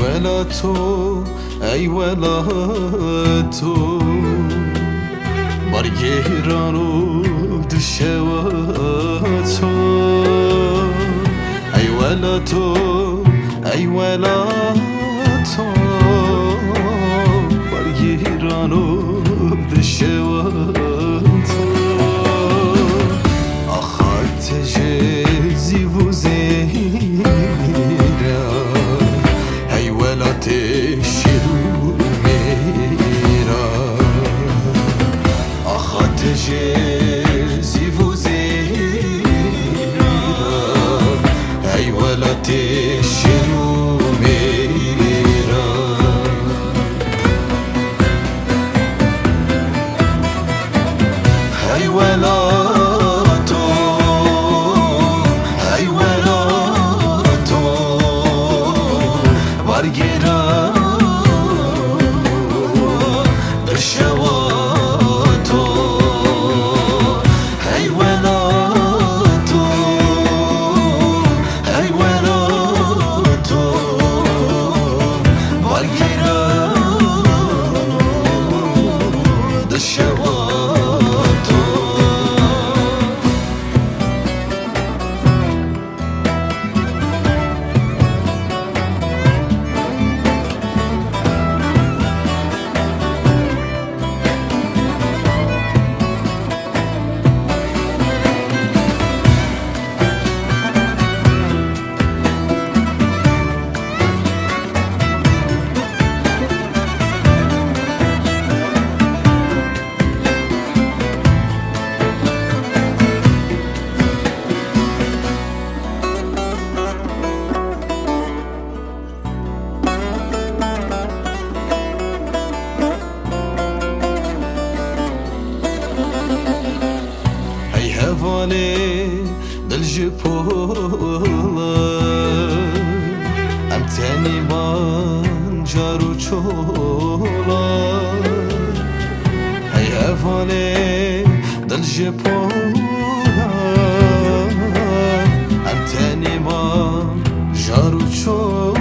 ولا تو ای ولا تو برگیرانو دشه و تو ای ولا تو ای ولا تو برگیرانو دشه و تو آخات جزی و زیرا ای ولا تشیرو میرا آخات جزی و زیرا ای ولا تشیرو میرا ای ولا هواني دل جبولا ام تاني من جارو چولا هی هواني دل جبولا ام تاني من جارو چولا